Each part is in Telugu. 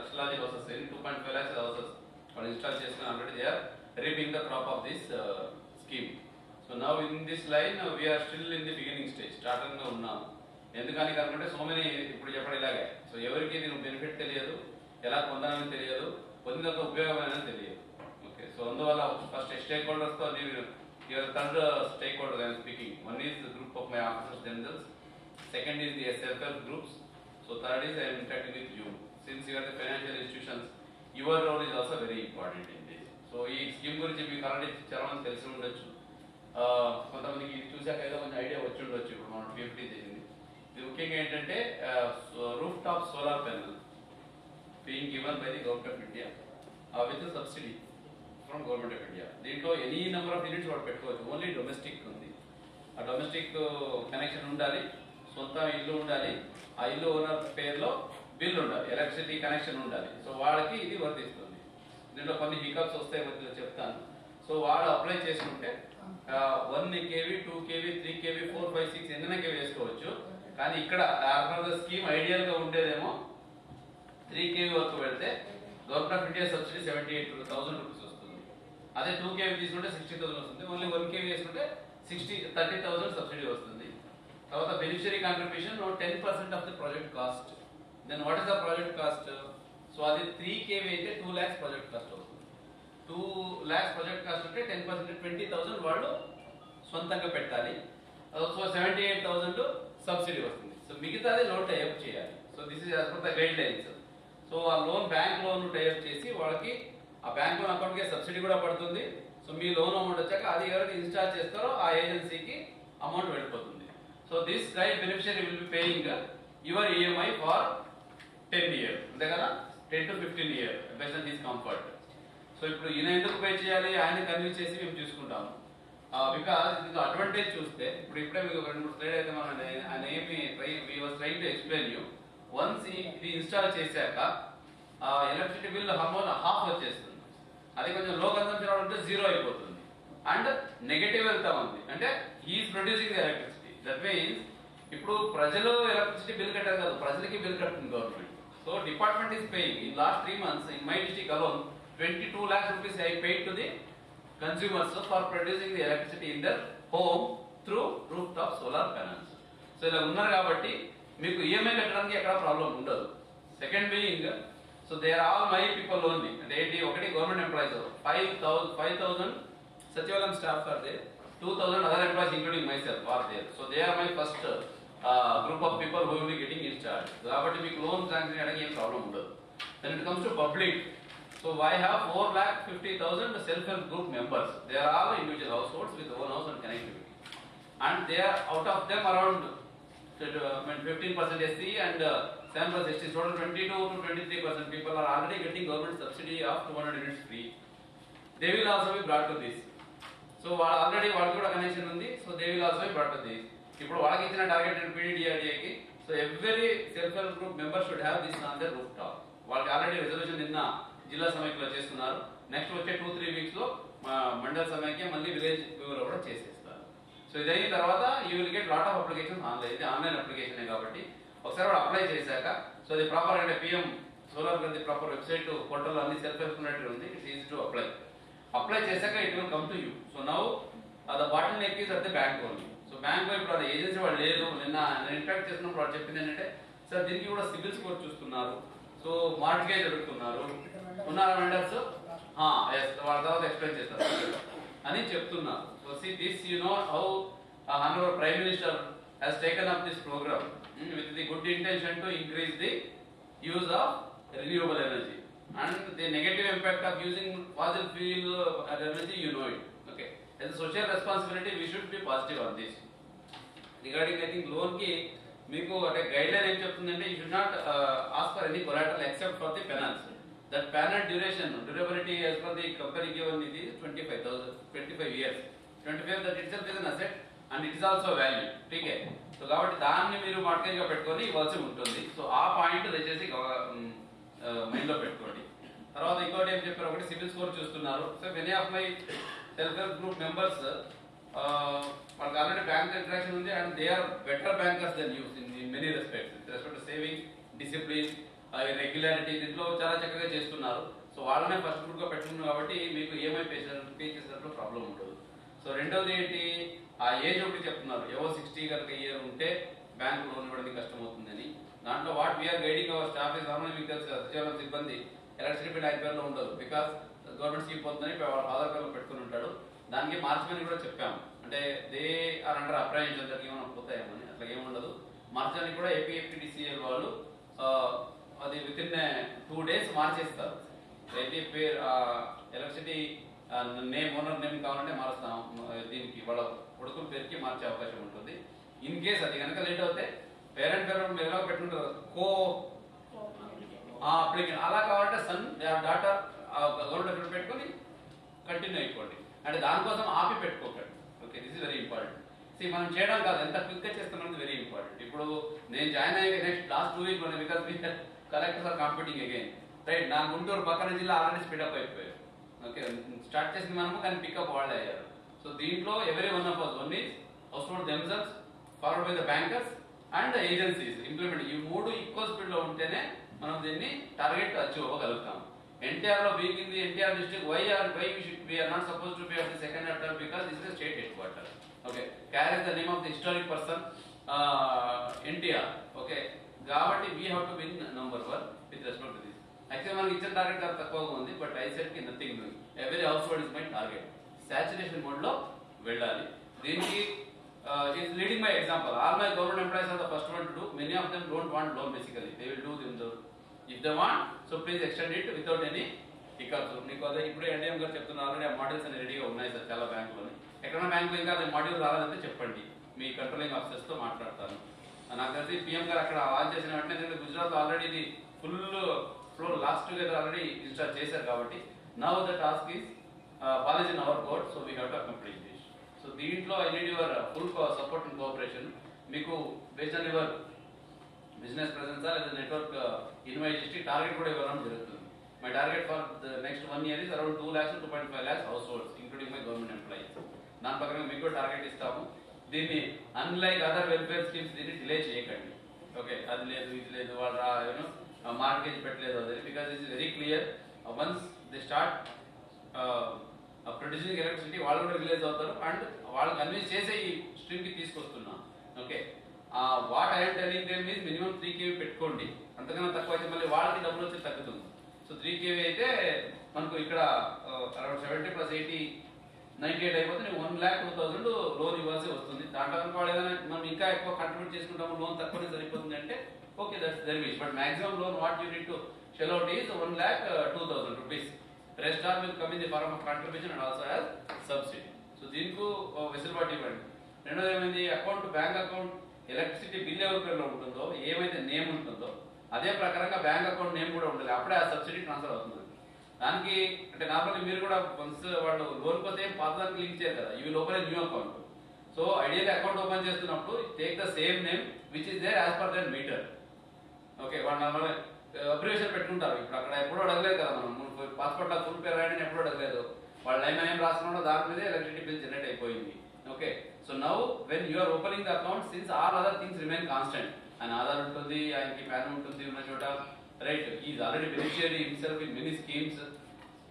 లక్షలాది హౌసెస్ 2.5 lakhs houses వాళ్ళు ఇన్స్టాల్ చేసుకుని already they are reaping the crop of this scheme. So now in this line we are still in the beginning stage, starting లో ఉన్నాము. ఎందుకని కాకుంటే సో మెనీ ఇప్పుడు చెప్పడం ఇలాగే. సో ఎవరికి దీని బెనిఫిట్ తెలియదు, ఎలా పొందాలని తెలియదు, పొందిన ఉపయోగమైన తెలియదు. ఓకే, సో అందువల్ల ఫస్ట్ స్టేక్ హోల్డర్స్ తో your third stake holder I'm speaking. One is the group of my officers themselves, second is the self-help groups, so third is I am interacting with you. Since you are the financial institutions, your role is also very important in this. So ఈ స్కీమ్ గురించి మీకు ఆల్రెడీ చాలా మంది తెలిసి ఉండొచ్చు, కొంతమందికి ఇది చూసాక ఏదో కొంచెం ఐడియా వచ్చి ఉండొచ్చు. ఇప్పుడు మనం PFD చేసింది ఇది ముఖ్యంగా ఏంటంటే roof top solar panel being given by the government of India with subsidy from government of India. దీంట్లో ఎనీ నెంబర్ ఆఫ్ యూనిట్స్ వాడు పెట్టుకోవచ్చు. ఓన్లీ డొమెస్టిక్ ఉంది. ఆ డొమెస్టిక్ కనెక్షన్ ఉండాలి, సొంత ఇల్లు ఉండాలి, ఆ ఇల్లు ఓనర్ పేరులో బిల్ ఉండాలి, ఎలక్ట్రిసిటీ కనెక్షన్ ఉండాలి. సో వాళ్ళకి ఇది వర్తిస్తుంది. దీంట్లో కొన్ని హికప్స్ వస్తాయి, మధ్యలో చెప్తాను. సో వాడు అప్లై చేసుకుంటే 1 kV, 2 kV, 3 kV, 4, 5, 6 ఎన్నైనా kV వేసుకోవచ్చు. కానీ ఇక్కడ స్కీమ్ ఐడియల్ గా ఉండేదేమో 3 kV వరకు వెళ్తే government of India subsidy 78,000 rupees వస్తుంది. అదే 2 kV తీసుకుంటే 60,000 వస్తుంది. ఓన్లీ 1 kV వేసుకుంటే 30,000 సబ్సిడీ వస్తుంది. తర్వాత beneficiary contribution 10% of the project cost. Then what is the project cost? So అది 3 kV అయితే 2 lakhs ప్రాజెక్ట్ కాస్ట్ అవుతుంది. 2 lakhs ప్రాజెక్ట్ కాస్ట్ అంటే 10% 20,000 వాళ్ళు సొంతంగా పెట్టాలి. సో 78,000 సబ్సిడీ వస్తుంది. సో మిగతాది లోన్ టైఅప్ చేయాలి. So this is as per the guide lines. So ఆ లోన్ బ్యాంక్ లోన్ టైఅప్ చేసి వాళ్ళకి ఆ బ్యాంక్ లోన్ అకౌంట్ కి సబ్సిడీ కూడా పడుతుంది. సో మీ లోన్ అమౌంట్ వచ్చాక అది ఎవరైతే ఇన్స్టాల్ చేస్తారో ఆ ఏజెన్సీకి అమౌంట్ వెళ్ళిపోతుంది. So this guide beneficiary will be paying your EMI for 10 years, అంతే కదా, 10 to 15 years based on this comfort. So ఇప్పుడు ఈయన ఎందుకు పే చేయాలి, ఆయన కన్విన్స్ చేసి మేము చూసుకుంటాము. బికాస్ ఇది అడ్వాంటేజ్ చూస్తే ఇప్పుడే మీకు 2-3 స్లైడ్ అయితే మనం ఆయన ఏమి trying to explain you. Once ఇది ఇన్స్టాల్ చేశాక ఎలక్ట్రిసిటీ బిల్ హాఫ్ వచ్చేస్తుంది. అది కొంచెం లో కన్సంప్షన్ ఉంటే 0 అయిపోతుంది. అండ్ నెగటివ్ వెళ్తా ఉంది, అంటే he is producing the electricity. That means ఇప్పుడు ప్రజలు ఎలక్ట్రిసిటీ బిల్ కట్టారు కదా, ప్రజలకి బిల్ కట్టింది government. So department is paying. In last 3 months in my district alone 22 lakh rupees I paid to the consumers for producing the electricity in their home through rooftop solar panels. So ఇలా ఉన్నారు కాబట్టి మీకు EMI కట్టడానికి ఎక్కడ ప్రాబ్లం ఉండదు. Second being, so they are all my people only. అంటే ఏంటి, ఒకటి government employees 5,000 Sachivalayam staff are there, 2,000 other employees including myself are there. So they are my first group of people who will be getting installed. కాబట్టి మీకు లోన్ శాంక్షన్ చేయడానికి ఏం ప్రాబ్లం ఉండదు. Then it comes to public. So I have 4,50,000 self-help group members. They are all individual households with own house and connectivity. And they are out of them around 15% SC and 7% ST. Total 22 to 23% people are already getting government subsidy of 200 units free. They will also be brought to this. So already వాళ్ళకి కూడా కనెక్షన్ ఉంది. So they will also brought to this. ఇప్పుడు వాళ్ళకి ఇచ్చిన టార్గెట్ PDDRDAకి. So every self help group member should have this on their roof top. వాళ్ళకి ఆల్రెడీ రిజర్వేషన్ నిన్న జిల్లా సమైక్యలో చేస్తున్నారు. నెక్స్ట్ వచ్చే 2-3 weeks లో మండల సమైక్య మళ్ళీ విలేజ్ లో కూడా చేసేస్తారు. సో ఇది అయిన తర్వాత you will get lot of application online. ఇది ఆన్లైన్ అప్లికేషన్ కాబట్టి ఒకసారి వాడు అప్లై చేశాక, సో అది ప్రాపర్ అంటే PM సోలార్ గారి ప్రాపర్ వెబ్సైట్ పోర్టల్ అన్ని సెల్ఫ్ హెల్ప్ ఉన్నట్టు ఉంది. ఇట్స్ ఈజీ టు అప్లై చేశాక it will come to you. So now the bottle neck is at the bank only. So bank లో ఇప్పుడు ఏజెన్సీ వాళ్ళు లేదు. నిన్న ఇంటరాక్ట్ చేసినప్పుడు వాళ్ళు చెప్పింది ఏంటంటే, సార్ దీనికి కూడా సిబిల్ స్కోర్ చూస్తున్నారు, సో మార్ట్గేజ్ అడుగుతున్నారు, ఉన్నారు వెండర్స్ వాళ్ళ తర్వాత ఎక్స్ప్లెయిన్ చేస్తారు అని చెప్తున్నారు. So see this you know how Honorable Prime Minister has taken up this program with the good intention to increase the use of renewable energy. And the negative impact of using fossil fuel energy, you know it. Okay, as a social responsibility, we should be positive on this. Regarding, I think loan ki meeku ate guideline em cheptundante, you should not ask for any collateral except for the finance. That panel durability as per the company given it is 25 years. 25 that itself is an asset and it is also value. Okay, so కాబట్టి దాన్ని మీరు మార్కెట్ గా పెట్టుకొని ఇవ్వాల్సి ఉంటుంది. సో ఆ పాయింట్ దయచేసి మైండ్ లో పెట్టుకోండి. తర్వాత ఇంకోటి ఏం చెప్పారు, ఒకటి సిబిల్ స్కోర్ చూస్తున్నారు. So many of my self help group members వాళ్ళకి ఆల్రెడీ బ్యాంక్ ఇంట్రాక్షన్ ఉంది and they are better bankers than us in many respects. With respect to saving, discipline regularity దీంట్లో చాలా చక్కగా చేస్తున్నారు. సో వాళ్ళనే ఫస్ట్ గ్రూప్ గా పెట్టుకున్నారు కాబట్టి మీకు ఈఎంఐ పే చేసేటప్పుడు ప్రాబ్లం ఉండదు. సో రెండోది ఏంటి, ఆ ఏజ్ ఒకటి చెప్తున్నారు. ఏవో 60 కనుక ఇయర్ ఉంటే బ్యాంక్ లోన్ ఇవ్వడానికి కష్టం అవుతుందని. దాంట్లో what we are guiding our staff is normal. మీకు తెలుసు సచివాలయం సిబ్బంది ఎలక్ట్రిసిటీ బిల్ ఐపీఆర్లో ఉండదు, బికాస్ గవర్నమెంట్ స్కీమ్ పోతుందని వాళ్ళ ఆధార్ కార్డులో పెట్టుకుని ఉంటాడు. దానికి మార్చమని కూడా చెప్పాము. అంటే దే ఆర్ అండర్ అప్రహెన్షన్ దానికి ఏమైనా పోతాయేమని, అట్లా ఏముండదు. మార్చడానికి కూడా ఏపీఎఫ్టీడీసీఎల్ వాళ్ళు అది విత్ ఇన్ 2 days మార్చేస్తారు. అయితే పేరు ఎలక్ట్రిసిటీ నేమ్, ఓనర్ నేమ్ కావాలంటే మారుస్తాం. దీనికి వాళ్ళ కొడుకుల పేరుకి మార్చే అవకాశం ఉంటుంది. ఇన్ కేస్ అది కనుక లేట్ అవుతే పేరెంట్ పేరు మీరు ఎలా పెట్టుకుంటారు, కో అప్లికెంట్ అలా కావాలంటే సన్ డాటర్ గవర్నమెంట్ పెట్టుకొని కంటిన్యూ అయిపోండి. అంటే దానికోసం ఆపి పెట్టుకోకండి. Okay, this is very important. మనం చేయడం కాదు, ఎంత క్విక్ గా చేస్తున్నది వెరీ ఇంపార్టెంట్. ఇప్పుడు నేను జాయిన్ అయ్యే నెక్స్ట్ లాస్ట్ 2 weeks బికాస్ మీ collectors are competing again, right. నా గుంటూరు పక్కన జిల్లా ఆల్రెడీ స్పీడప్ అయిపోయారు. ఓకే, స్టార్ట్ చేసింది మనము, కానీ పికప్ వాళ్ళే అయ్యారు. సో దీంట్లో every one of us, one is household themselves, followed by the bankers and agencies implement. ఈ 3 ఈక్వల్ స్పీడ్ లో ఉంటేనే మనం దీన్ని టార్గెట్ అచీవ్ అవ్వగలుగుతాం. ఎన్టీఆర్ లో being in the NTR district, why we are not supposed to be at the second or third because this is a state headquarter. Okay, carries the name of the historic person NTR. Okay, కాబట్టి we have to win number 1 with respect to this. Actually మనకి ఇచ్చిన టార్గెట్ చాలా తక్కువగా ఉంది, బట్ ఐ సెట్ కి nothing doing. Every house hold is my target. Saturation mode లో వెళ్ళాలి. దీనికి is leading by example. All my government employees are the first one to do. Many of them don't want loan basically. They will do themselves. If they want, so please extend it without any hiccups. నీకు అదే ఇప్పుడు ఎన్డీఎం గారు చెప్తున్నారు, ఆల్రెడీ ఆ మోడల్స్ అన్ని రెడీగా ఉన్నాయి సార్ చాలా బ్యాంకులోని. ఎక్కడైనా బ్యాంకులో ఇంకా అది మాడ్యూల్ రాలేదంటే చెప్పండి, మీ కంట్రోలింగ్ ఆఫీసర్స్ తో మాట్లాడతాను. నాకు తెలిసి పిఎం గారు అక్కడ లాంచ్ చేసిన వెంటనే గుజరాత్ ఆల్రెడీ ఇది full floor last together already install చేశారు. కాబట్టి now the task is polish in our code, so we have to complete this. So దీంట్లో I need your full support and cooperation. మీకు based on your business presence లేదా నెట్వర్క్ ఇన్వైట్ చేసి టార్గెట్ కూడా ఇవ్వడం జరుగుతుంది. My target for the next 1 year is around 2 lakhs to 2.5 lakhs households, including my government employees. దాని ప్రకారం మీకు కూడా టార్గెట్ ఇస్తాము. దీన్ని అన్లైక్ అదర్ వెల్ఫేర్ స్కీమ్స్ దీన్ని డిలే చేయకండి. ఓకే, అది లేదు ఇది లేదు వాళ్ళు మార్కెట్ పెట్టలేదు అది, because it is very clear. Once they start producing electricity వాళ్ళు కూడా రిలీజ్ అవుతారు అండ్ వాళ్ళు కన్విన్స్ చేసే ఈ స్ట్రీమ్ కి తీసుకొస్తున్నాం. Okay, what I'm telling them is minimum 3 kV పెట్టుకోండి. అంతకన్నా తక్కువ అయితే మళ్ళీ వాళ్ళకి డబ్బులు వచ్చి తగ్గుతుంది. సో 3 kV అయితే మనకు ఇక్కడ అరౌండ్ 70 + 80 98 అయిపోతే 1,02,000 లోన్ ఇవ్వాల్సి వస్తుంది. దాంట్లో వాళ్ళు ఏదైనా మనం ఇంకా ఎక్కువ కంట్రిబ్యూట్ చేసుకుంటాము, లోన్ తక్కువనే సరిపోతుంది అంటే okay, that's their wish. But maximum loan what you need to shell out is 1,02,000 rupees. Rest all will come in the form of contribution and also as subsidy. So దీనికి వెసులుబాటు ఇవ్వండి. రెండోది ఏమైంది, account bank account electricity bill ఎవరి పేరులో ఉంటుందో, ఏమైతే నేమ్ ఉంటుందో అదే ప్రకారంగా బ్యాంక్ అకౌంట్ నేమ్ కూడా ఉండాలి. అప్పుడే ఆ సబ్సిడీ ట్రాన్స్ఫర్ అవుతుంది. దానికి అంటే నార్మల్లీ మీరు కూడా వన్స్ వాళ్ళు లోన్ పోతే పాత దానికి లింక్ చేయరు కదా, ఇవి లోపలే new account. So ideal account open చేస్తున్నప్పుడు take the same name which is there as per the meter. Okay, వాళ్ళు నార్మల్ అబ్రివేషన్ పెట్టుకుంటారు. ఇప్పుడు అక్కడ ఎప్పుడూ అడగలేదు కదా, మనం పాస్పోర్ట్ లో ఫుల్ పేరు రాయని ఎప్పుడూ అడగలేదు. వాళ్ళ లైన్ ఏం రాస్తున్నాడో దాని మీదే ఎలక్ట్రిసిటీ బిల్ జనరేట్ అయిపోయింది. Okay, so now when you are opening the account, since all other things remain constant, ఆయన ఆధార్ ఉంటుంది, ఆయనకి ప్యాన్ ఉంటుంది ఉన్న చోట, right. Is already beneficiary himself in many schemes,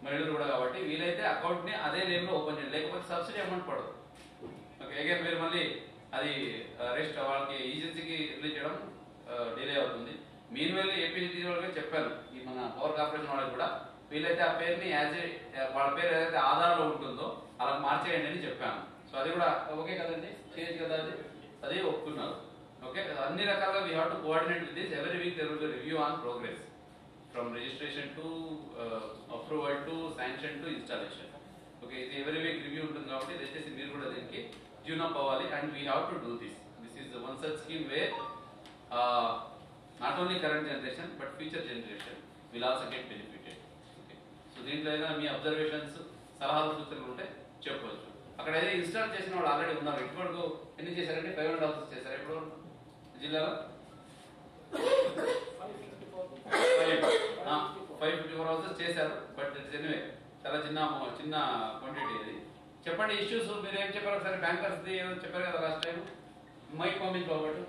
మహిళలు కూడా. కాబట్టి వీలైతే అకౌంట్ ని అదే నేమ్ లో ఓపెన్ చేయండి, లేకపోతే సబ్సిడీ అమౌంట్ పడదు. ఓకే, అగైన్ మీరు మళ్ళీ అది రెస్ట్ వాళ్ళకి ఏజెన్సీకి రిలీజ్ చేయడం డిలే అవుతుంది. మీన్ వెళ్ళి ఏపీసీ వాళ్ళకి చెప్పాను, ఈ మన పవర్ కార్పొరేషన్ వాళ్ళకి కూడా వీలైతే ఆ పేరుని యాజ్ వాళ్ళ పేరు ఏదైతే ఆధార్లో ఉంటుందో అలా మార్చేయండి అని చెప్పాను. సో అది కూడా ఓకే కదండి, చేయొచ్చు కదా, అది ఒప్పుకున్నారు. ఓకే, అన్ని రకాలుగా we have to coordinate with this. Every week there will be review on progress from registration to approval to sanction to installation. Okay, ఇది ఎవరీ వీక్ రివ్యూ ఉంటుంది కాబట్టి దయచేసి మీరు కూడా దీనికి ట్యూన్ అప్ అవ్వాలి. And we have to do this. This is one such scheme where not only current generation but future generation will also get benefited. Okay, so దీంట్లో ఏదైనా మీ అబ్జర్వేషన్స్, సలహాలు, సూచనలు ఉంటే చెప్పవచ్చు. అక్కడ ఏదైనా ఇన్స్టాల్ చేసిన వాళ్ళు ఆల్రెడీ ఉన్నారు. ఇప్పుడు ఎన్ని చేశారంటే 500 హౌసెస్ చేశారు. ఇప్పుడు జిల్లాలో 554 హౌసెస్ చేశారు. బట్ ఇట్స్ ఎనీవే చాలా చిన్న క్వాంటిటీ ఇది. చెప్పండి ఇష్యూస్, మీరు ఏం చెప్పారు ఒకసారి. బ్యాంకర్స్ చెప్పారు కదా లాస్ట్ టైం, మైక్ పంపించుకోబట్టు